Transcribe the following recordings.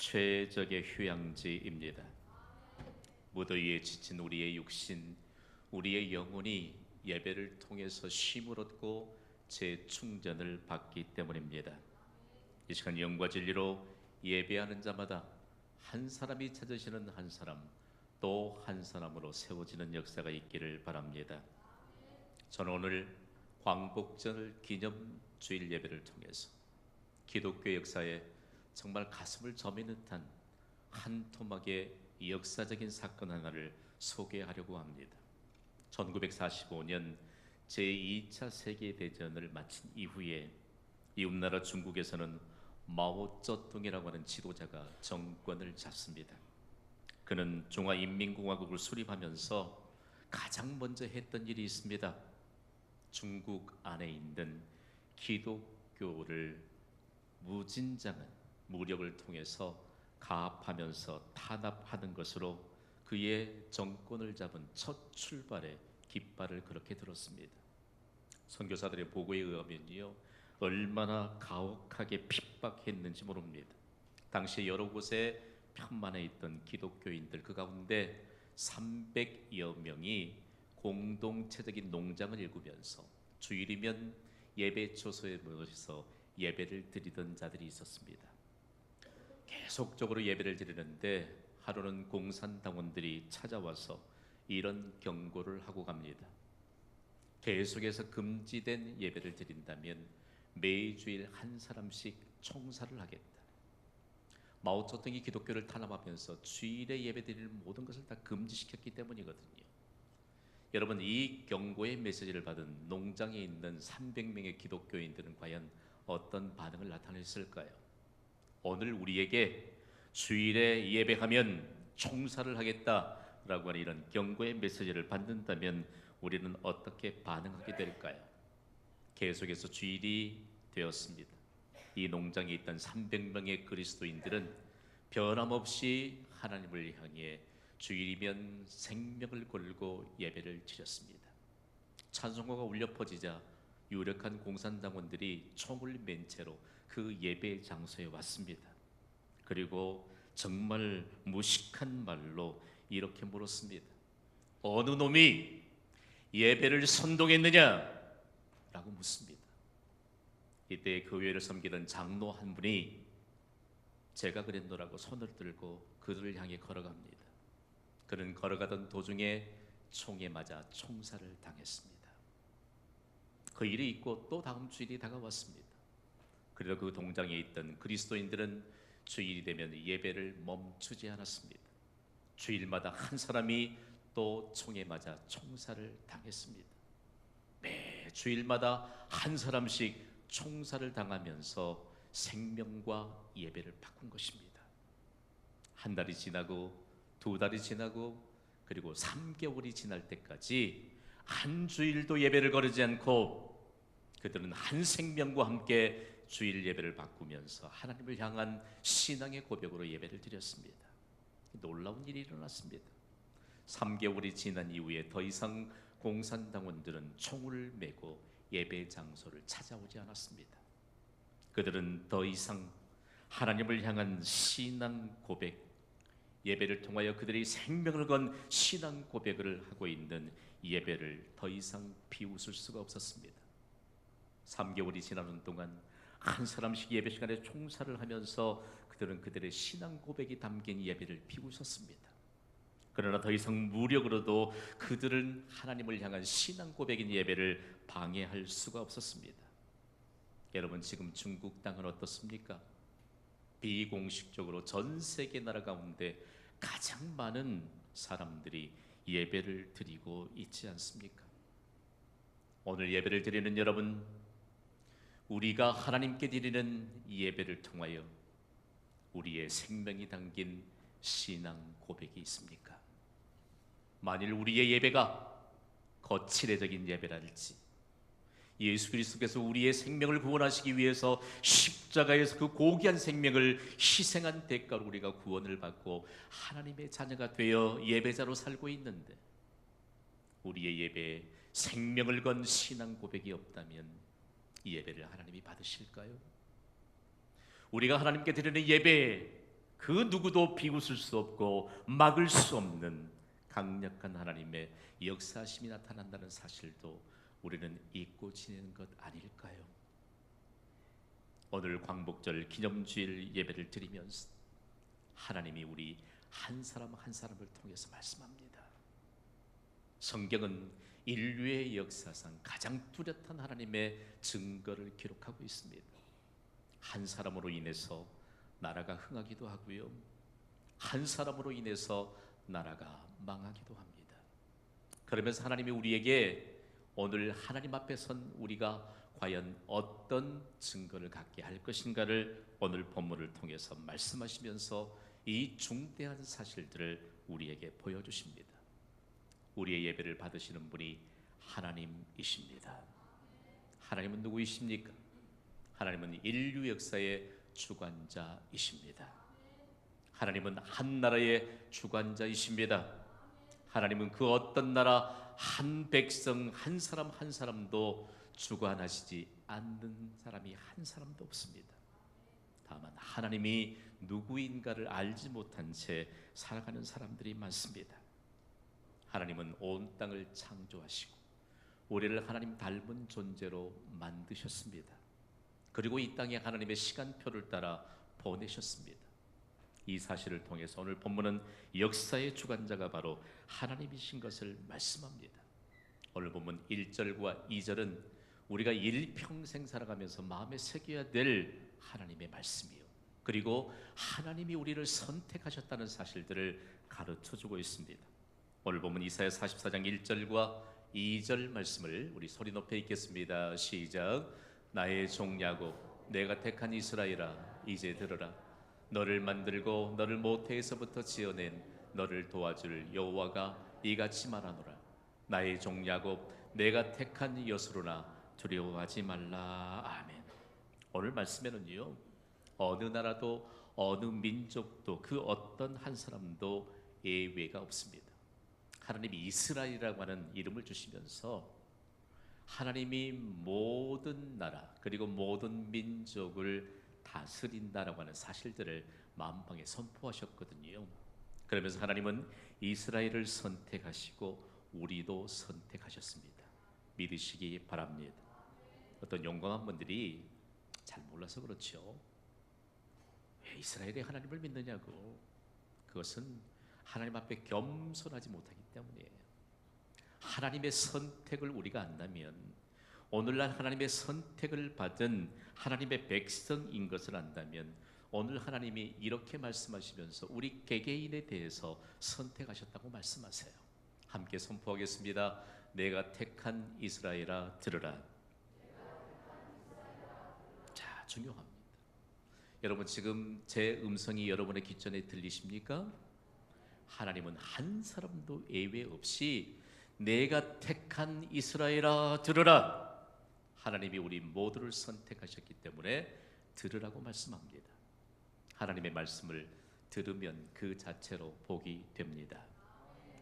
최적의 휴양지입니다. 무더위에 지친 우리의 육신, 우리의 영혼이 예배를 통해서 쉼을 얻고 재충전을 받기 때문입니다. 이 시간 영과 진리로 예배하는 자마다 한 사람이 찾으시는 한 사람, 또 한 사람으로 세워지는 역사가 있기를 바랍니다. 저는 오늘 광복절 기념 주일 예배를 통해서 기독교 역사에 정말 가슴을 저미는 듯한 한 토막의 역사적인 사건 하나를 소개하려고 합니다. 1945년 제2차 세계대전을 마친 이후에 이웃나라 중국에서는 마오쩌둥이라고 하는 지도자가 정권을 잡습니다. 그는 중화인민공화국을 수립하면서 가장 먼저 했던 일이 있습니다. 중국 안에 있는 기독교를 무진장한 무력을 통해서 가압하면서 탄압하는 것으로 그의 정권을 잡은 첫 출발의 깃발을 그렇게 들었습니다. 선교사들의 보고에 의하면요, 얼마나 가혹하게 핍박했는지 모릅니다. 당시 여러 곳에 편만에 있던 기독교인들 그 가운데 300여 명이 공동체적인 농장을 일구면서 주일이면 예배 초소에 모여서 예배를 드리던 자들이 있었습니다. 계속적으로 예배를 드리는데 하루는 공산당원들이 찾아와서 이런 경고를 하고 갑니다. 계속해서 금지된 예배를 드린다면 매주일 한 사람씩 총살을 하겠다. 마오쩌둥이 기독교를 탄압하면서 주일에 예배드리는 모든 것을 다 금지시켰기 때문이거든요. 여러분, 이 경고의 메시지를 받은 농장에 있는 300명의 기독교인들은 과연 어떤 반응을 나타냈을까요? 오늘 우리에게 주일에 예배하면 총살을 하겠다라고 하는 이런 경고의 메시지를 받는다면 우리는 어떻게 반응하게 될까요? 계속해서 주일이 되었습니다. 이 농장에 있던 300명의 그리스도인들은 변함없이 하나님을 향해 주일이면 생명을 걸고 예배를 드렸습니다. 찬송가가 울려 퍼지자 유력한 공산당원들이 총을 맨 채로 그 예배 장소에 왔습니다. 그리고 정말 무식한 말로 이렇게 물었습니다. 어느 놈이 예배를 선동했느냐? 라고 묻습니다. 이때 교회를 섬기던 장로 한 분이 제가 그랬노라고 손을 들고 그들을 향해 걸어갑니다. 그는 걸어가던 도중에 총에 맞아 총살을 당했습니다. 그 일이 있고 또 다음 주일이 다가왔습니다. 그래도 그 동장에 있던 그리스도인들은 주일이 되면 예배를 멈추지 않았습니다. 주일마다 한 사람이 또 총에 맞아 총살을 당했습니다. 매 주일마다 한 사람씩 총살을 당하면서 생명과 예배를 바꾼 것입니다. 한 달이 지나고 두 달이 지나고 그리고 3개월이 지날 때까지 한 주일도 예배를 거르지 않고 그들은 한 생명과 함께 주일 예배를 바꾸면서 하나님을 향한 신앙의 고백으로 예배를 드렸습니다. 놀라운 일이 일어났습니다. 3개월이 지난 이후에 더 이상 공산당원들은 총을 메고 예배 장소를 찾아오지 않았습니다. 그들은 더 이상 하나님을 향한 신앙 고백, 예배를 통하여 그들이 생명을 건 신앙 고백을 하고 있는 예배를 더 이상 비웃을 수가 없었습니다. 3개월이 지나는 동안 한 사람씩 예배 시간에 총살을 하면서 그들은 그들의 신앙 고백이 담긴 예배를 비웃었습니다. 그러나 더 이상 무력으로도 그들은 하나님을 향한 신앙 고백인 예배를 방해할 수가 없었습니다. 여러분, 지금 중국 땅은 어떻습니까? 비공식적으로 전 세계 나라 가운데 가장 많은 사람들이 예배를 드리고 있지 않습니까? 오늘 예배를 드리는 여러분, 우리가 하나님께 드리는 예배를 통하여 우리의 생명이 담긴 신앙 고백이 있습니까? 만일 우리의 예배가 거칠애적인 예배랄지, 예수 그리스도께서 우리의 생명을 구원하시기 위해서 십자가에서 그 고귀한 생명을 희생한 대가로 우리가 구원을 받고 하나님의 자녀가 되어 예배자로 살고 있는데 우리의 예배에 생명을 건 신앙 고백이 없다면 이 예배를 하나님이 받으실까요? 우리가 하나님께 드리는 예배, 그 누구도 비웃을 수 없고 막을 수 없는 강력한 하나님의 역사심이 나타난다는 사실도 우리는 잊고 지내는 것 아닐까요? 오늘 광복절 기념주일 예배를 드리면서 하나님이 우리 한 사람 한 사람을 통해서 말씀합니다. 성경은 인류의 역사상 가장 뚜렷한 하나님의 증거를 기록하고 있습니다. 한 사람으로 인해서 나라가 흥하기도 하고요, 한 사람으로 인해서 나라가 망하기도 합니다. 그러면서 하나님이 우리에게 오늘 하나님 앞에 선 우리가 과연 어떤 증거를 갖게 할 것인가를 오늘 본문을 통해서 말씀하시면서 이 중대한 사실들을 우리에게 보여주십니다. 우리의 예배를 받으시는 분이 하나님이십니다. 하나님은 누구이십니까? 하나님은 인류 역사의 주관자이십니다. 하나님은 한 나라의 주관자이십니다. 하나님은 그 어떤 나라 한 백성 한 사람 한 사람도 주관하시지 않는 사람이 한 사람도 없습니다. 다만 하나님이 누구인가를 알지 못한 채 살아가는 사람들이 많습니다. 하나님은 온 땅을 창조하시고 우리를 하나님 닮은 존재로 만드셨습니다. 그리고 이 땅에 하나님의 시간표를 따라 보내셨습니다. 이 사실을 통해서 오늘 본문은 역사의 주관자가 바로 하나님이신 것을 말씀합니다. 오늘 본문 1절과 2절은 우리가 일평생 살아가면서 마음에 새겨야 될 하나님의 말씀이요, 그리고 하나님이 우리를 선택하셨다는 사실들을 가르쳐주고 있습니다. 오늘 본문 이사야 44장 1절과 2절 말씀을 우리 소리 높여 읽겠습니다. 시작. 나의 종 야곱, 내가 택한 이스라엘아, 이제 들으라. 너를 만들고 너를 모태에서부터 지어낸 너를 도와줄 여호와가 이같이 말하노라. 나의 종 야곱, 내가 택한 여수로나 두려워하지 말라. 아멘. 오늘 말씀에는요, 어느 나라도 어느 민족도 그 어떤 한 사람도 예외가 없습니다. 하나님이 이스라엘이라고 하는 이름을 주시면서 하나님이 모든 나라 그리고 모든 민족을 다스린다라고 하는 사실들을 만방에 선포하셨거든요. 그러면서 하나님은 이스라엘을 선택하시고 우리도 선택하셨습니다. 믿으시기 바랍니다. 어떤 용감한 분들이 잘 몰라서 그렇죠. 왜 이스라엘의 하나님을 믿느냐고. 그것은 하나님 앞에 겸손하지 못하기 때문이에요. 하나님의 선택을 우리가 안다면, 오늘날 하나님의 선택을 받은 하나님의 백성인 것을 안다면, 오늘 하나님이 이렇게 말씀하시면서 우리 개개인에 대해서 선택하셨다고 말씀하세요. 함께 선포하겠습니다. 내가 택한 이스라엘아 들으라. 자, 중요합니다. 여러분, 지금 제 음성이 여러분의 귀전에 들리십니까? 하나님은 한 사람도 예외 없이 내가 택한 이스라엘아 들으라. 하나님이 우리 모두를 선택하셨기 때문에 들으라고 말씀합니다. 하나님의 말씀을 들으면 그 자체로 복이 됩니다.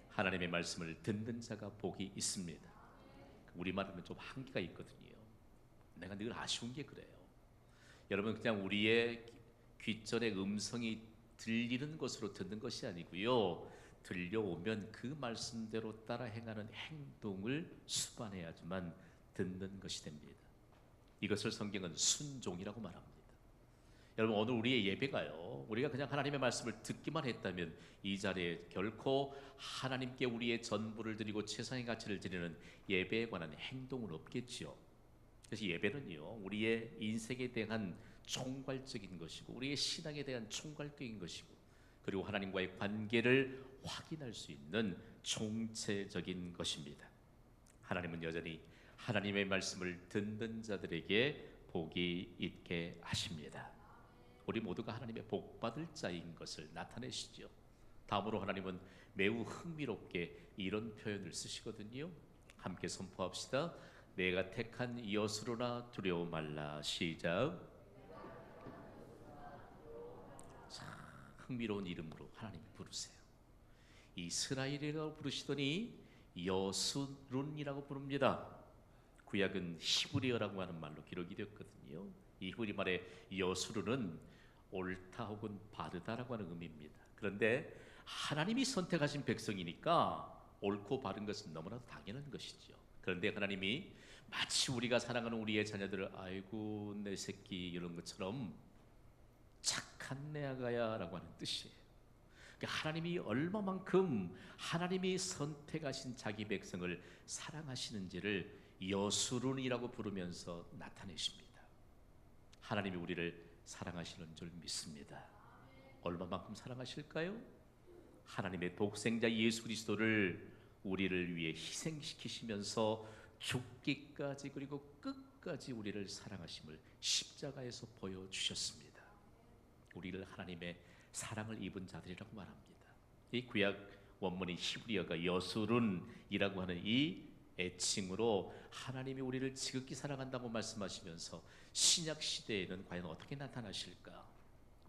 하나님의 말씀을 듣는 자가 복이 있습니다. 우리말에는 좀 한계가 있거든요. 내가 늘 아쉬운 게 그래요. 여러분, 그냥 우리의 귀전의 음성이 들리는 것으로 듣는 것이 아니고요, 들려오면 그 말씀대로 따라 행하는 행동을 수반해야지만 듣는 것이 됩니다. 이것을 성경은 순종이라고 말합니다. 여러분, 오늘 우리의 예배가요, 우리가 그냥 하나님의 말씀을 듣기만 했다면 이 자리에 결코 하나님께 우리의 전부를 드리고 최상의 가치를 드리는 예배에 관한 행동은 없겠지요. 그래서 예배는요, 우리의 인생에 대한 총괄적인 것이고 우리의 신앙에 대한 총괄적인 것이고 그리고 하나님과의 관계를 확인할 수 있는 총체적인 것입니다. 하나님은 여전히 하나님의 말씀을 듣는 자들에게 복이 있게 하십니다. 우리 모두가 하나님의 복받을 자인 것을 나타내시죠. 다음으로 하나님은 매우 흥미롭게 이런 표현을 쓰시거든요. 함께 선포합시다. 내가 택한 여수로나 두려워 말라. 시작. 자, 흥미로운 이름으로 하나님 부르세요. 이스라엘이라고 부르시더니 여수룬이라고 부릅니다. 구약은 히브리어라고 하는 말로 기록이 되었거든요. 이 히브리 말의 여수룬은 옳다 혹은 바르다라고 하는 의미입니다. 그런데 하나님이 선택하신 백성이니까 옳고 바른 것은 너무나도 당연한 것이죠. 그런데 하나님이 마치 우리가 사랑하는 우리의 자녀들을 아이고 내 새끼 이런 것처럼 착한 내 아가야라고 하는 뜻이에요. 그러니까 하나님이 얼마만큼 하나님이 선택하신 자기 백성을 사랑하시는지를 여수룬이라고 부르면서 나타내십니다. 하나님이 우리를 사랑하시는 줄 믿습니다. 얼마만큼 사랑하실까요? 하나님의 독생자 예수 그리스도를 우리를 위해 희생시키시면서 죽기까지 그리고 끝까지 우리를 사랑하심을 십자가에서 보여주셨습니다. 우리를 하나님의 사랑을 입은 자들이라고 말합니다. 이 구약 원문의 히브리어가 여수룬이라고 하는 이 애칭으로 하나님이 우리를 지극히 사랑한다고 말씀하시면서 신약 시대에는 과연 어떻게 나타나실까?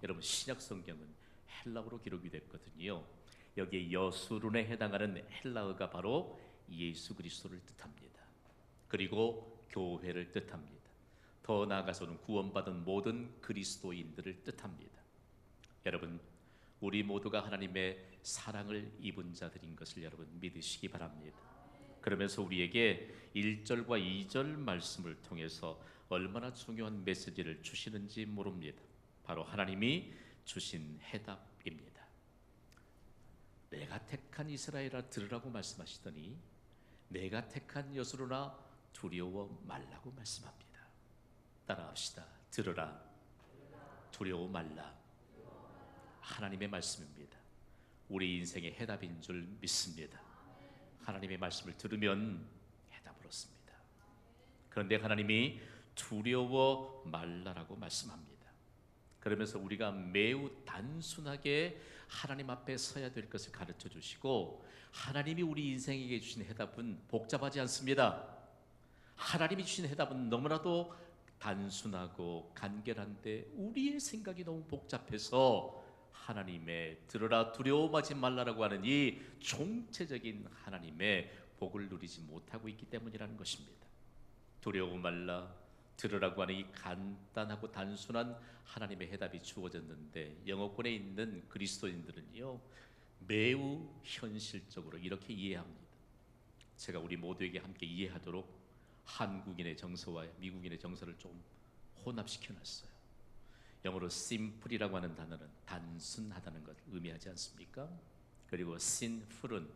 여러분 신약 성경은 헬라어로 기록이 됐거든요. 여기에 여수룬에 해당하는 헬라어가 바로 예수 그리스도를 뜻합니다. 그리고 교회를 뜻합니다. 더 나아가서는 구원받은 모든 그리스도인들을 뜻합니다. 여러분 우리 모두가 하나님의 사랑을 입은 자들인 것을 여러분 믿으시기 바랍니다. 그러면서 우리에게 1절과 2절 말씀을 통해서 얼마나 중요한 메시지를 주시는지 모릅니다. 바로 하나님이 주신 해답입니다. 내가 택한 이스라엘아 들으라고 말씀하시더니 내가 택한 여수로나 두려워 말라고 말씀합니다. 따라합시다. 들으라, 두려워 말라. 하나님의 말씀입니다. 우리 인생의 해답인 줄 믿습니다. 하나님의 말씀을 들으면 해답을 얻습니다. 그런데 하나님이 두려워 말라라고 말씀합니다. 그러면서 우리가 매우 단순하게 하나님 앞에 서야 될 것을 가르쳐 주시고 하나님이 우리 인생에게 주신 해답은 복잡하지 않습니다. 하나님이 주신 해답은 너무나도 단순하고 간결한데 우리의 생각이 너무 복잡해서 하나님의 들으라 두려워하지 말라라고 하는 이 총체적인 하나님의 복을 누리지 못하고 있기 때문이라는 것입니다. 두려워 말라 들으라고 하는 이 간단하고 단순한 하나님의 해답이 주어졌는데 영어권에 있는 그리스도인들은요 매우 현실적으로 이렇게 이해합니다. 제가 우리 모두에게 함께 이해하도록 한국인의 정서와 미국인의 정서를 좀 혼합시켜 놨어요. 영어로 simple이라고 하는 단어는 단순하다는 것을 의미하지 않습니까? 그리고 sinful은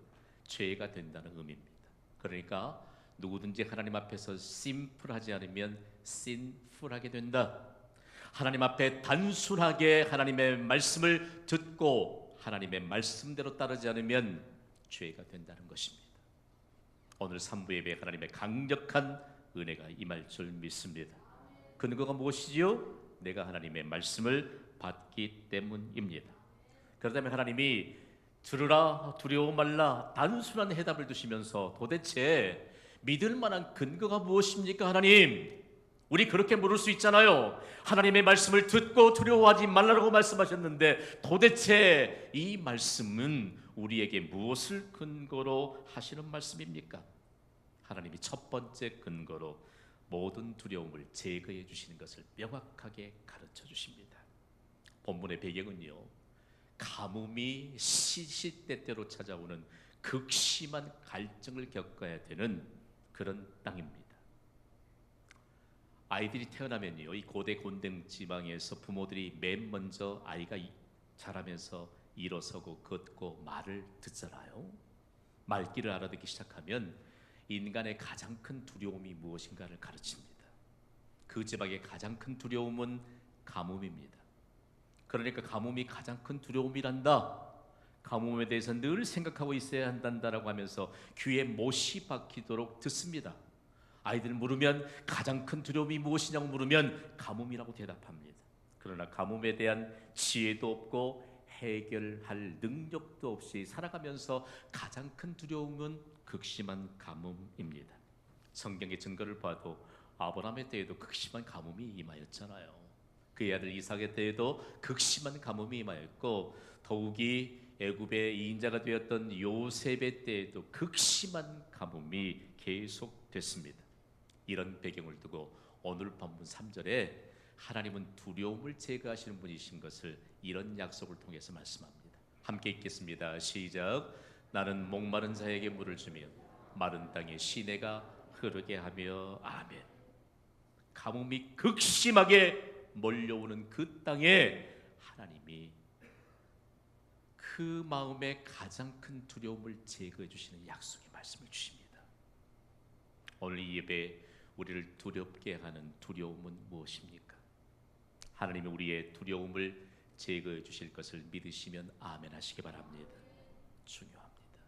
죄가 된다는 의미입니다. 그러니까 누구든지 하나님 앞에서 simple하지 않으면 sinful하게 된다. 하나님 앞에 단순하게 하나님의 말씀을 듣고 하나님의 말씀대로 따르지 않으면 죄가 된다는 것입니다. 오늘 3부 예배에 하나님의 강력한 은혜가 임할 줄 믿습니다. 근거가 무엇이지요? 내가 하나님의 말씀을 받기 때문입니다. 그렇다면 하나님이 들으라 두려워 말라 단순한 해답을 주시면서 도대체 믿을 만한 근거가 무엇입니까? 하나님, 우리 그렇게 물을 수 있잖아요. 하나님의 말씀을 듣고 두려워하지 말라고 말씀하셨는데 도대체 이 말씀은 우리에게 무엇을 근거로 하시는 말씀입니까? 하나님이 첫 번째 근거로 모든 두려움을 제거해 주시는 것을 명확하게 가르쳐 주십니다. 본문의 배경은요, 가뭄이 시시때때로 찾아오는 극심한 갈증을 겪어야 되는 그런 땅입니다. 아이들이 태어나면요, 이 고대 곤댕 지방에서 부모들이 맨 먼저 아이가 자라면서 일어서고 걷고 말을 듣잖아요. 말귀를 알아듣기 시작하면 인간의 가장 큰 두려움이 무엇인가를 가르칩니다. 그 지방의 가장 큰 두려움은 가뭄입니다. 그러니까 가뭄이 가장 큰 두려움이란다. 가뭄에 대해서 늘 생각하고 있어야 한단다라고 하면서 귀에 못이 박히도록 듣습니다. 아이들 물으면 가장 큰 두려움이 무엇이냐고 물으면 가뭄이라고 대답합니다. 그러나 가뭄에 대한 지혜도 없고 해결할 능력도 없이 살아가면서 가장 큰 두려움은 극심한 가뭄입니다. 성경의 증거를 봐도 아브라함의 때에도 극심한 가뭄이 임하였잖아요. 그의 아들 이삭의 때에도 극심한 가뭄이 임하였고 더욱이 애굽의 이인자가 되었던 요셉의 때에도 극심한 가뭄이 계속됐습니다. 이런 배경을 두고 오늘 본문 3절에 하나님은 두려움을 제거하시는 분이신 것을 이런 약속을 통해서 말씀합니다. 함께 읽겠습니다. 시작. 나는 목마른 자에게 물을 주며 마른 땅에 시내가 흐르게 하며. 아멘. 가뭄이 극심하게 몰려오는 그 땅에 하나님이 그 마음의 가장 큰 두려움을 제거해 주시는 약속의 말씀을 주십니다. 오늘 이 예배 우리를 두렵게 하는 두려움은 무엇입니까? 하나님이 우리의 두려움을 제거해 주실 것을 믿으시면 아멘 하시기 바랍니다. 중요합니다.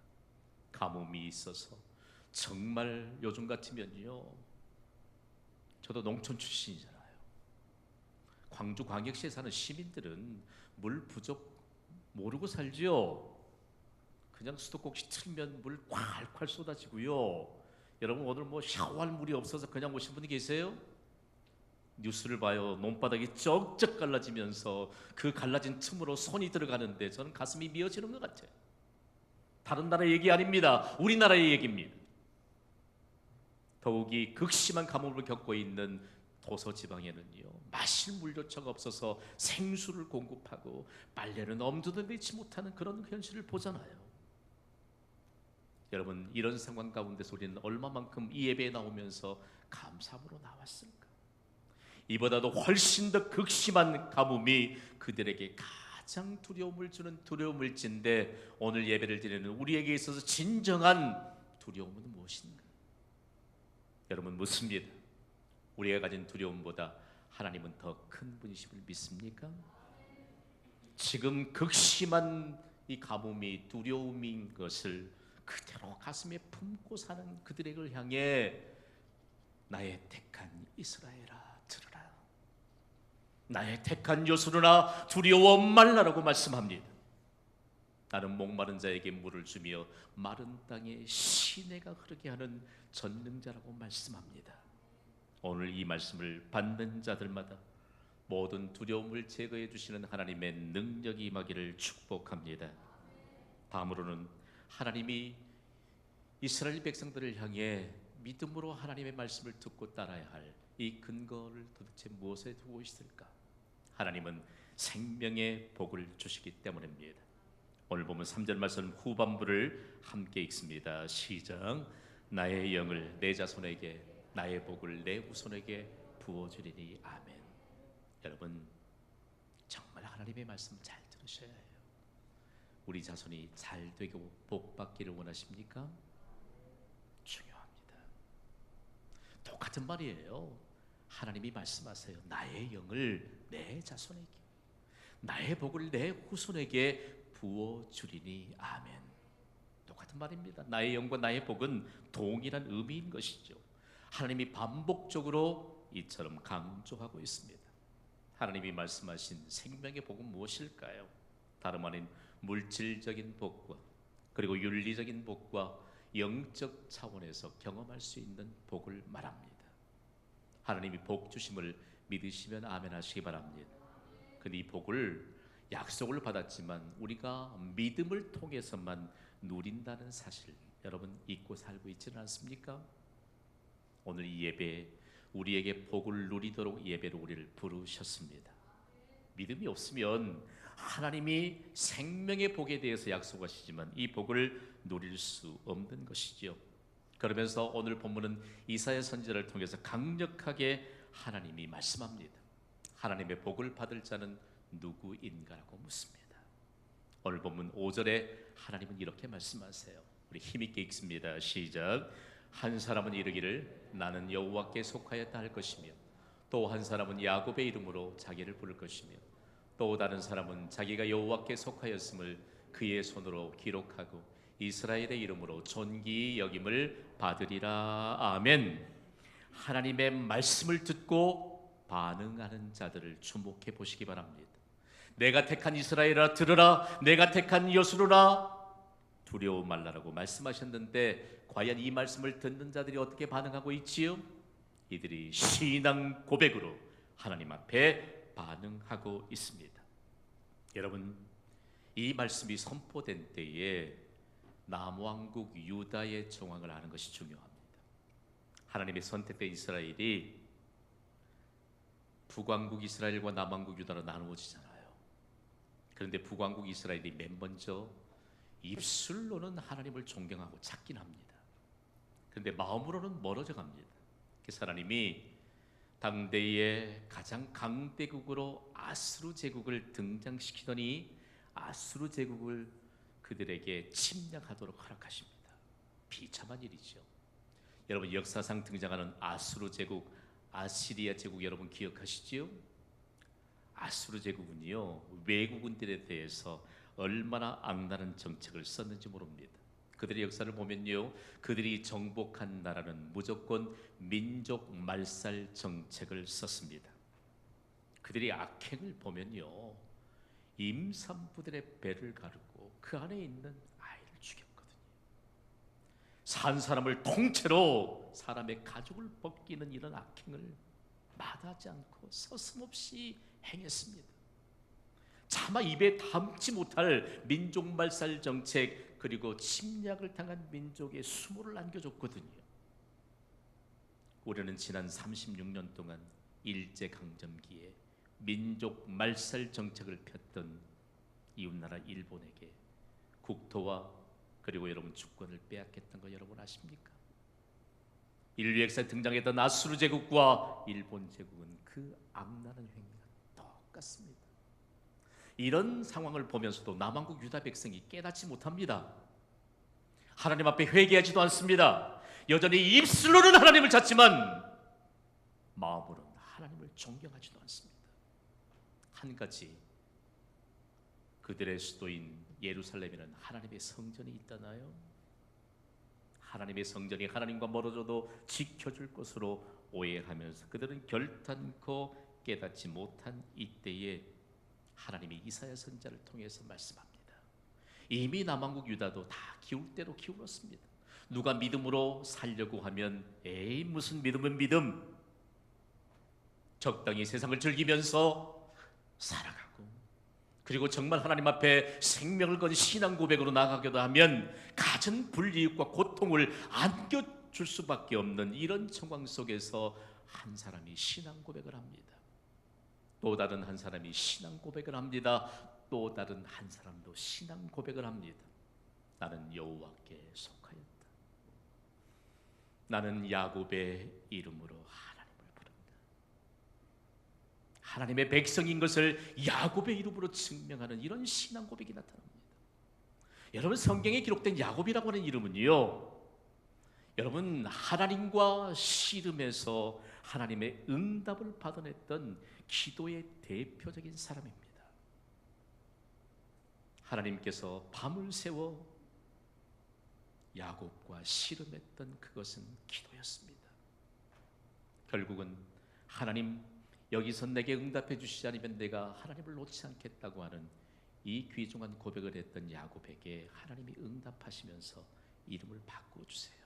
가뭄이 있어서 정말 요즘 같으면요, 저도 농촌 출신이잖아요. 광주광역시에 사는 시민들은 물 부족 모르고 살지요. 그냥 수도꼭지 틀면 물 콸콸 쏟아지고요. 여러분 오늘 뭐 샤워할 물이 없어서 그냥 오신 분이 계세요? 뉴스를 봐요. 논바닥이 쩍쩍 갈라지면서 그 갈라진 틈으로 손이 들어가는데 저는 가슴이 미어지는 것 같아요. 다른 나라 얘기 아닙니다. 우리나라의 얘기입니다. 더욱이 극심한 가뭄을 겪고 있는 도서지방에는요, 마실 물조차가 없어서 생수를 공급하고 빨래는 엄두도 내지 못하는 그런 현실을 보잖아요. 여러분, 이런 상황 가운데서 우리는 얼마만큼 이 예배에 나오면서 감사함으로 나왔을까? 이보다도 훨씬 더 극심한 가뭄이 그들에게 가장 두려움을 주는 두려움일진데, 오늘 예배를 드리는 우리에게 있어서 진정한 두려움은 무엇인가? 여러분 묻습니다. 우리가 가진 두려움보다 하나님은 더 큰 분이심을 믿습니까? 지금 극심한 이 가뭄이 두려움인 것을 그대로 가슴에 품고 사는 그들을 향해 나의 택한 이스라엘아 들으라, 나의 택한 요술으나 두려워 말라라고 말씀합니다. 나는 목마른 자에게 물을 주며 마른 땅에 시내가 흐르게 하는 전능자라고 말씀합니다. 오늘 이 말씀을 받는 자들마다 모든 두려움을 제거해 주시는 하나님의 능력이 임하기를 축복합니다. 다음으로는 하나님이 이스라엘 백성들을 향해 믿음으로 하나님의 말씀을 듣고 따라야 할 이 근거를 도대체 무엇에 두고 있을까? 하나님은 생명의 복을 주시기 때문입니다. 오늘 보면 3절 말씀 후반부를 함께 읽습니다. 시작. 나의 영을 내 자손에게, 나의 복을 내 후손에게 부어주리니. 아멘. 여러분 정말 하나님의 말씀 잘 들으셔야 해요. 우리 자손이 잘 되고 복 받기를 원하십니까? 중요합니다. 똑같은 말이에요. 하나님이 말씀하세요. 나의 영을 내 자손에게, 나의 복을 내 후손에게 부어주리니. 아멘. 똑같은 말입니다. 나의 영과 나의 복은 동일한 의미인 것이죠. 하나님이 반복적으로 이처럼 강조하고 있습니다. 하나님이 말씀하신 생명의 복은 무엇일까요? 다름 아닌 물질적인 복과 그리고 윤리적인 복과 영적 차원에서 경험할 수 있는 복을 말합니다. 하나님이 복 주심을 믿으시면 아멘 하시기 바랍니다. 근데 이 복을 약속을 받았지만 우리가 믿음을 통해서만 누린다는 사실, 여러분 잊고 살고 있지는 않습니까? 오늘 이 예배 우리에게 복을 누리도록 예배로 우리를 부르셨습니다. 믿음이 없으면 하나님이 생명의 복에 대해서 약속하시지만 이 복을 누릴 수 없는 것이죠. 그러면서 오늘 본문은 이사야 선지자를 통해서 강력하게 하나님이 말씀합니다. 하나님의 복을 받을 자는 누구인가라고 묻습니다. 오늘 본문 5절에 하나님은 이렇게 말씀하세요. 우리 힘있게 읽습니다. 시작. 한 사람은 이르기를 나는 여호와께 속하였다 할 것이며, 또 한 사람은 야곱의 이름으로 자기를 부를 것이며, 또 다른 사람은 자기가 여호와께 속하였음을 그의 손으로 기록하고 이스라엘의 이름으로 존귀히 여김을 받으리라. 아멘. 하나님의 말씀을 듣고 반응하는 자들을 주목해 보시기 바랍니다. 내가 택한 이스라엘아 들으라, 내가 택한 여수르라 두려워 말라라고 말씀하셨는데, 과연 이 말씀을 듣는 자들이 어떻게 반응하고 있지요? 이들이 신앙 고백으로 하나님 앞에 반응하고 있습니다. 여러분, 이 말씀이 선포된 때에 남왕국 유다의 정황을 아는 것이 중요합니다. 하나님의 선택된 이스라엘이 북왕국 이스라엘과 남왕국 유다로 나누어지잖아요. 그런데 북왕국 이스라엘이 맨 먼저 입술로는 하나님을 존경하고 찾긴 합니다. 그런데 마음으로는 멀어져 갑니다. 그래서 하나님이 당대의 가장 강대국으로 아수르 제국을 등장시키더니 아수르 제국을 그들에게 침략하도록 허락하십니다. 비참한 일이죠. 여러분, 역사상 등장하는 아수르 제국, 아시리아 제국 여러분 기억하시지요? 아수르 제국은요, 외국인들에 대해서 얼마나 악랄한 정책을 썼는지 모릅니다. 그들의 역사를 보면요, 그들이 정복한 나라는 무조건 민족 말살 정책을 썼습니다. 그들의 악행을 보면요, 임산부들의 배를 가르고 그 안에 있는 아이를 죽였거든요. 산 사람을 통째로 사람의 가죽을 벗기는 이런 악행을 마다하지 않고 서슴없이 행했습니다. 차마 입에 담지 못할 민족 말살 정책, 그리고 침략을 당한 민족의 수모를 안겨줬거든요. 우리는 지난 36년 동안 일제강점기에 민족 말살 정책을 폈던 이웃나라 일본에게 국토와 그리고 여러분 주권을 빼앗겼던 거 여러분 아십니까? 인류 역사에 등장했던 아수르 제국과 일본 제국은 그 악랄한 행위가 똑같습니다. 이런 상황을 보면서도 남왕국 유다 백성이 깨닫지 못합니다. 하나님 앞에 회개하지도 않습니다. 여전히 입술로는 하나님을 찾지만 마음으로는 하나님을 존경하지도 않습니다. 한 가지, 그들의 수도인 예루살렘에는 하나님의 성전이 있다나요? 하나님의 성전이 하나님과 멀어져도 지켜줄 것으로 오해하면서 그들은 결단코 깨닫지 못한 이때에 하나님이 이사야 선지자를 통해서 말씀합니다. 이미 남왕국 유다도 다 기울 대로 기울었습니다. 누가 믿음으로 살려고 하면 에이 무슨 믿음은 믿음, 적당히 세상을 즐기면서 살아가고, 그리고 정말 하나님 앞에 생명을 건 신앙 고백으로 나가기도 하면 갖은 불이익과 고통을 안겨줄 수밖에 없는 이런 정황 속에서 한 사람이 신앙 고백을 합니다. 또 다른 한 사람이 신앙 고백을 합니다. 또 다른 한 사람도 신앙 고백을 합니다. 나는 여호와께 속하였다. 나는 야곱의 이름으로 하나님을 부른다. 하나님의 백성인 것을 야곱의 이름으로 증명하는 이런 신앙 고백이 나타납니다. 여러분, 성경에 기록된 야곱이라고 하는 이름은요, 여러분 하나님과 씨름해서 하나님의 응답을 받아냈던 기도의 대표적인 사람입니다. 하나님께서 밤을 새워 야곱과 씨름했던 그것은 기도였습니다. 결국은 하나님, 여기서 내게 응답해 주시지 않으면 내가 하나님을 놓지 않겠다고 하는 이 귀중한 고백을 했던 야곱에게 하나님이 응답하시면서 이름을 바꿔주세요.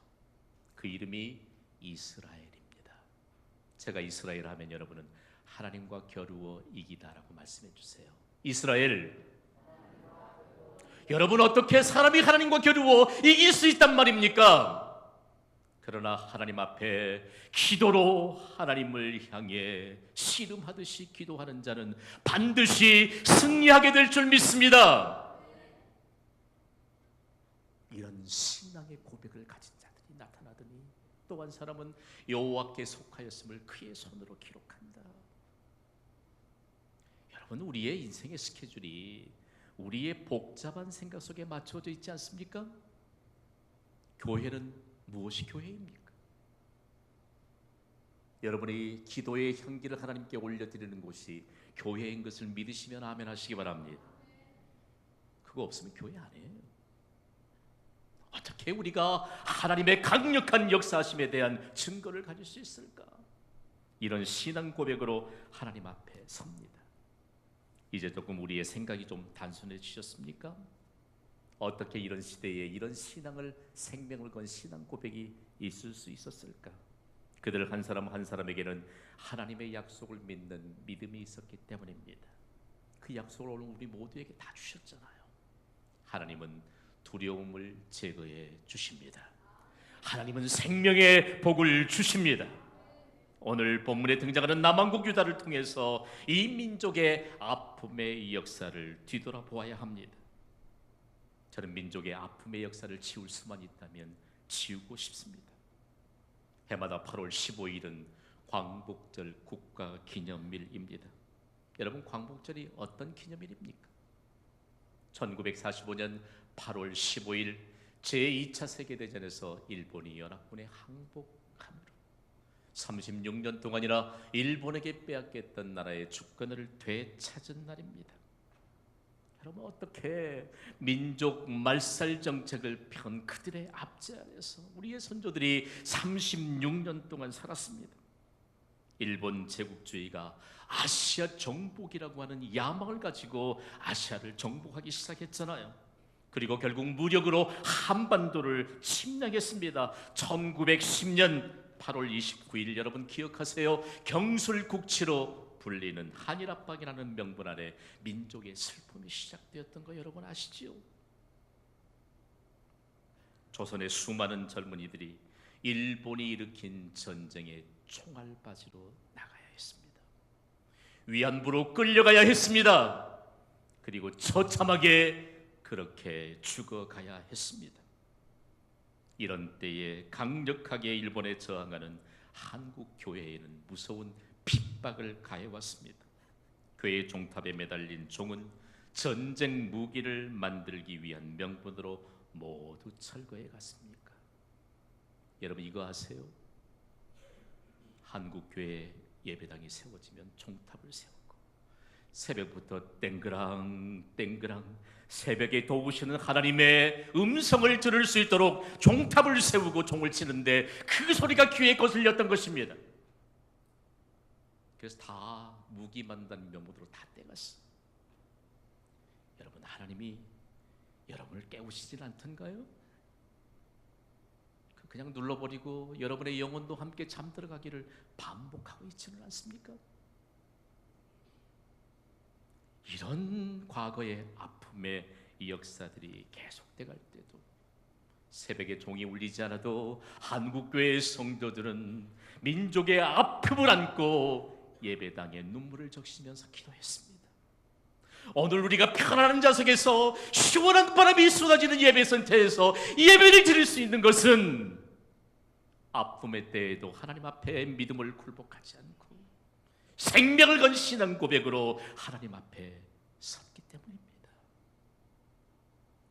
그 이름이 이스라엘입니다. 제가 이스라엘 하면 여러분은 하나님과 겨루어 이기다라고 말씀해 주세요. 이스라엘, 여러분 어떻게 사람이 하나님과 겨루어 이길 수 있단 말입니까? 그러나 하나님 앞에 기도로 하나님을 향해 씨름하듯이 기도하는 자는 반드시 승리하게 될 줄 믿습니다. 이런 신앙의 고백을 가진 자들이 나타나더니 또 한 사람은 여호와께 속하였음을 그의 손으로 기록한다. 여러분, 우리의 인생의 스케줄이 우리의 복잡한 생각 속에 맞춰져 있지 않습니까? 교회는 무엇이 교회입니까? 여러분이 기도의 향기를 하나님께 올려드리는 곳이 교회인 것을 믿으시면 아멘 하시기 바랍니다. 그거 없으면 교회 아니에요. 어떻게 우리가 하나님의 강력한 역사하심에 대한 증거를 가질 수 있을까? 이런 신앙 고백으로 하나님 앞에 섭니다. 이제 조금 우리의 생각이 좀 단순해지셨습니까? 어떻게 이런 시대에 이런 신앙을, 생명을 건 신앙 고백이 있을 수 있었을까? 그들 한 사람 한 사람에게는 하나님의 약속을 믿는 믿음이 있었기 때문입니다. 그 약속을 오늘 우리 모두에게 다 주셨잖아요. 하나님은 두려움을 제거해 주십니다. 하나님은 생명의 복을 주십니다. 오늘 본문에 등장하는 남왕국 유다를 통해서 이 민족의 아픔의 역사를 뒤돌아보아야 합니다. 저는 민족의 아픔의 역사를 지울 수만 있다면 지우고 싶습니다. 해마다 8월 15일은 광복절 국가기념일입니다. 여러분, 광복절이 어떤 기념일입니까? 1945년 8월 15일 제2차 세계대전에서 일본이 연합군에 항복함으로 36년 동안이나 일본에게 빼앗겼던 나라의 주권을 되찾은 날입니다. 여러분, 어떻게 민족 말살 정책을 펴은 그들의 압제 아래서 우리의 선조들이 36년 동안 살았습니다. 일본 제국주의가 아시아 정복이라고 하는 야망을 가지고 아시아를 정복하기 시작했잖아요. 그리고 결국 무력으로 한반도를 침략했습니다. 1910년 8월 29일 여러분 기억하세요? 경술국치로 불리는 한일합방이라는 명분 아래 민족의 슬픔이 시작되었던 거 여러분 아시지요? 조선의 수많은 젊은이들이 일본이 일으킨 전쟁에 총알바지로 나가야 했습니다. 위안부로 끌려가야 했습니다. 그리고 처참하게 그렇게 죽어가야 했습니다. 이런 때에 강력하게 일본에 저항하는 한국 교회에는 무서운 핍박을 가해왔습니다. 교회 종탑에 매달린 종은 전쟁 무기를 만들기 위한 명분으로 모두 철거해 갔습니까? 여러분, 이거 아세요? 한국 교회 예배당이 세워지면 종탑을 세우고 새벽부터 땡그랑 땡그랑 새벽에 도우시는 하나님의 음성을 들을 수 있도록 종탑을 세우고 종을 치는데 그 소리가 귀에 거슬렸던 것입니다. 그래서 다 무기 만든 명분으로 다 떼갔어. 여러분, 하나님이 여러분을 깨우시진 않던가요? 그냥 눌러버리고 여러분의 영혼도 함께 잠들어가기를 반복하고 있지는 않습니까? 이런 과거의 아픔의 이 역사들이 계속돼 갈 때도 새벽에 종이 울리지 않아도 한국교회의 성도들은 민족의 아픔을 안고 예배당에 눈물을 적시면서 기도했습니다. 오늘 우리가 편안한 좌석에서 시원한 바람이 쏟아지는 예배 센터에서 예배를 드릴 수 있는 것은 아픔의 때에도 하나님 앞에 믿음을 굴복하지 않고 생명을 건 신앙 고백으로 하나님 앞에 섰기 때문입니다.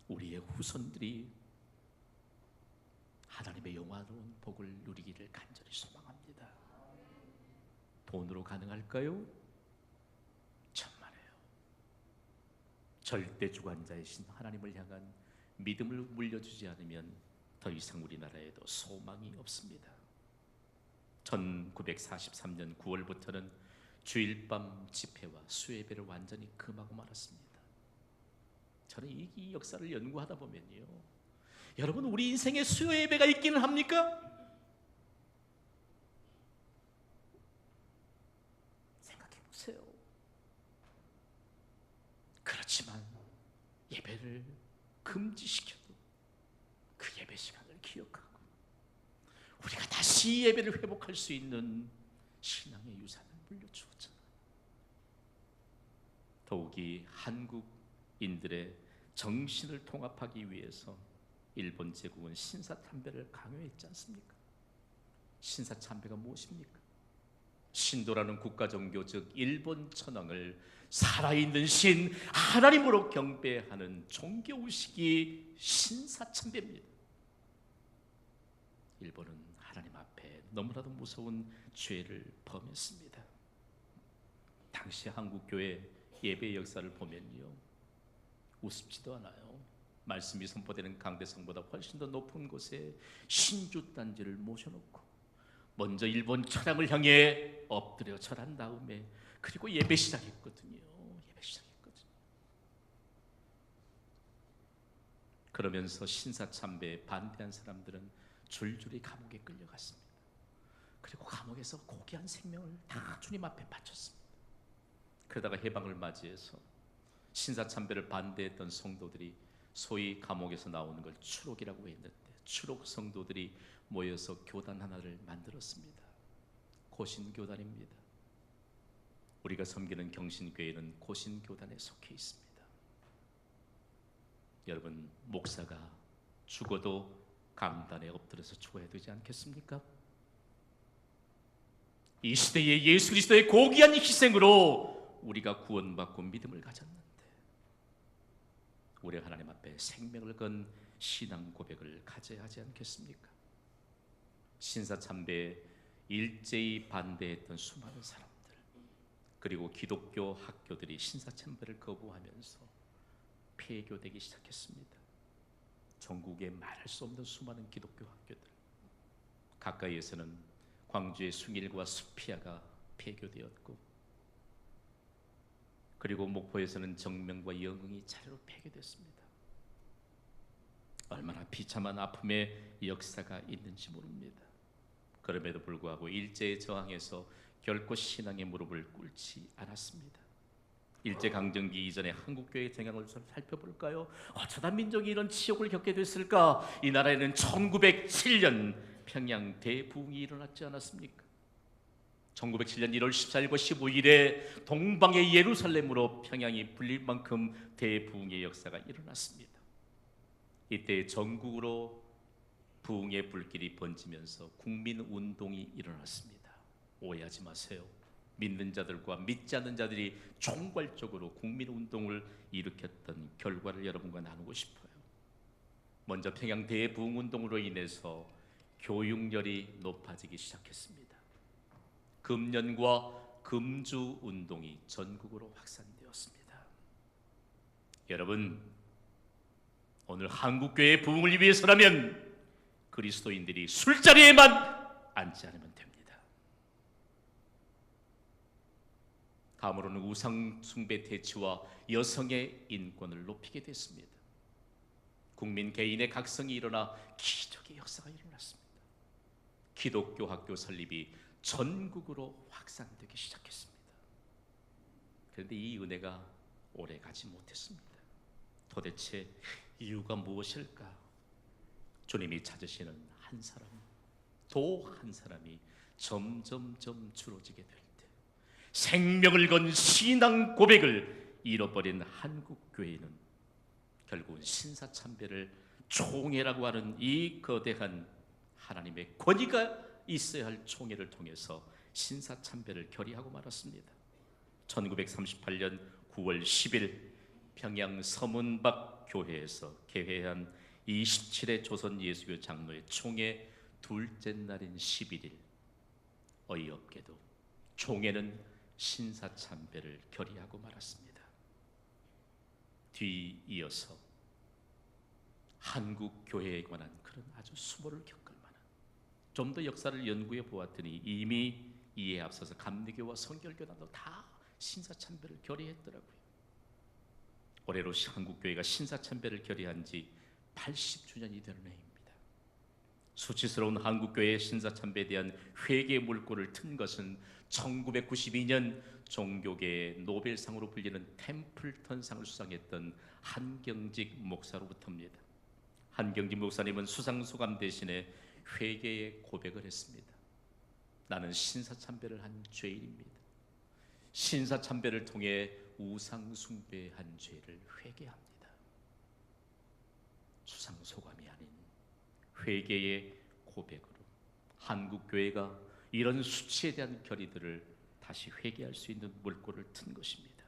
우리의 후손들이 하나님의 영화로운 복을 누리기를 간절히 소망합니다. 돈으로 가능할까요? 천만에요. 절대 주관자이신 하나님을 향한 믿음을 물려주지 않으면 더 이상 우리나라에도 소망이 없습니다. 1943년 9월부터는 주일밤 집회와 수예배를 완전히 금하고 말았습니다. 저는 이 역사를 연구하다 보면요, 여러분, 우리 인생에 수요예배가 있기는 합니까? 생각해 보세요. 그렇지만 예배를 금지시켜도 그 예배 시간을 기억하고 우리가 다시 예배를 회복할 수 있는 신앙의 유산을 물려주었잖아요. 더욱이 한국인들의 정신을 통합하기 위해서 일본 제국은 신사참배를 강요했지 않습니까? 신사참배가 무엇입니까? 신도라는 국가종교, 즉 일본 천황을 살아있는 신 하나님으로 경배하는 종교의식이 신사참배입니다. 일본은 하나님 앞에 너무나도 무서운 죄를 범했습니다. 당시 한국교회 예배 역사를 보면요, 우습지도 않아요. 말씀이 선포되는 강대성보다 훨씬 더 높은 곳에 신주단지를 모셔놓고 먼저 일본 천황을 향해 엎드려 절한 다음에 그리고 예배 시작했거든요. 그러면서 신사참배에 반대한 사람들은 줄줄이 감옥에 끌려갔습니다. 그리고 감옥에서 고귀한 생명을 다 주님 앞에 바쳤습니다. 그러다가 해방을 맞이해서 신사참배를 반대했던 성도들이 소위 감옥에서 나오는 걸 추록이라고 했는데 추록 성도들이 모여서 교단 하나를 만들었습니다. 고신교단입니다. 우리가 섬기는 경신교회는 고신교단에 속해 있습니다. 여러분, 목사가 죽어도 강단에 엎드려서 죽어야 되지 않겠습니까? 이 시대에 예수 그리스도의 고귀한 희생으로 우리가 구원받고 믿음을 가졌는데, 우리 하나님 앞에 생명을 건 신앙 고백을 가져야 하지 않겠습니까? 신사참배에 일제히 반대했던 수많은 사람들, 그리고 기독교 학교들이 신사참배를 거부하면서 폐교되기 시작했습니다. 전국에 말할 수 없는 수많은 기독교 학교들, 가까이에서는 광주의 숭일과 수피아가 폐교되었고, 그리고 목포에서는 정명과 영흥이 차례로 폐교됐습니다. 얼마나 비참한 아픔의 역사가 있는지 모릅니다. 그럼에도 불구하고 일제에 저항해서 결코 신앙의 무릎을 꿇지 않았습니다. 일제강점기 이전에 한국교회의 정향을 살펴볼까요? 어쩌다 민족이 이런 치욕을 겪게 됐을까? 이 나라에는 1907년 평양 대부흥이 일어났지 않았습니까? 1907년 1월 14일과 15일에 동방의 예루살렘으로 평양이 불릴 만큼 대부흥의 역사가 일어났습니다. 이때 전국으로 부흥의 불길이 번지면서 국민운동이 일어났습니다. 오해하지 마세요. 믿는 자들과 믿지 않는 자들이 총괄적으로 국민운동을 일으켰던 결과를 여러분과 나누고 싶어요. 먼저 평양 대부흥운동으로 인해서 교육열이 높아지기 시작했습니다. 금년과 금주운동이 전국으로 확산되었습니다. 여러분, 오늘 한국교회의 부흥을 위해서라면 그리스도인들이 술자리에만 앉지 않으면 됩니다. 다음으로는 우상숭배 퇴치와 여성의 인권을 높이게 됐습니다. 국민 개인의 각성이 일어나 기적의 역사가 일어났습니다. 기독교 학교 설립이 전국으로 확산되기 시작했습니다. 그런데 이 은혜가 오래 가지 못했습니다. 도대체 이유가 무엇일까? 주님이 찾으시는 한 사람, 또 한 사람이 점점점 줄어지게 될 때, 생명을 건 신앙 고백을 잃어버린 한국교회는 결국은 신사참배를 총회라고 하는 이 거대한 하나님의 권위가 있어야 할 총회를 통해서 신사참배를 결의하고 말았습니다. 1938년 9월 10일 평양 서문박 교회에서 개회한 27회 조선 예수교 장로의 총회 둘째 날인 11일, 어이없게도 총회는 신사참배를 결의하고 말았습니다. 뒤이어서 한국 교회에 관한 그런 아주 수모를 겪을 만한, 좀 더 역사를 연구해 보았더니 이미 이에 앞서서 감리교와 성결교단도 다 신사참배를 결의했더라고요. 올해로 한국교회가 신사참배를 결의한 지 80주년이 되는 해입니다. 수치스러운 한국교회의 신사참배에 대한 회개의 물꼬를 튼 것은 1992년 종교계의 노벨상으로 불리는 템플턴상을 수상했던 한경직 목사로부터입니다. 한경직 목사님은 수상소감 대신에 회개의 고백을 했습니다. 나는 신사참배를 한 죄인입니다. 신사참배를 통해 우상숭배한 죄를 회개합니다. 수상소감이 아닌 회개의 고백으로 한국교회가 이런 수치에 대한 결의들을 다시 회개할 수 있는 물꼬를 튼 것입니다.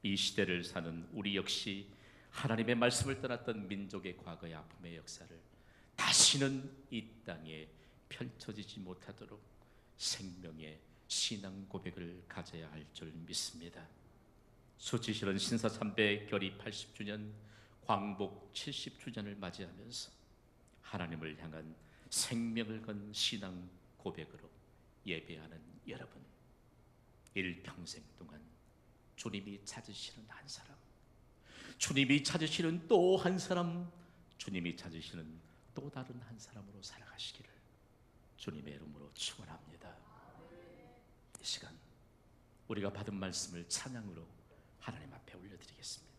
이 시대를 사는 우리 역시 하나님의 말씀을 떠났던 민족의 과거의 아픔의 역사를 다시는 이 땅에 펼쳐지지 못하도록 생명의 신앙 고백을 가져야 할 줄 믿습니다. 수치스러운 신사참배 결의 80주년, 광복 70주년을 맞이하면서 하나님을 향한 생명을 건 신앙 고백으로 예배하는 여러분, 일평생 동안 주님이 찾으시는 한 사람, 주님이 찾으시는 또 한 사람, 주님이 찾으시는 또 다른 한 사람으로 살아가시기를 주님의 이름으로 축원합니다. 이 시간 우리가 받은 말씀을 찬양으로 하나님 앞에 올려드리겠습니다.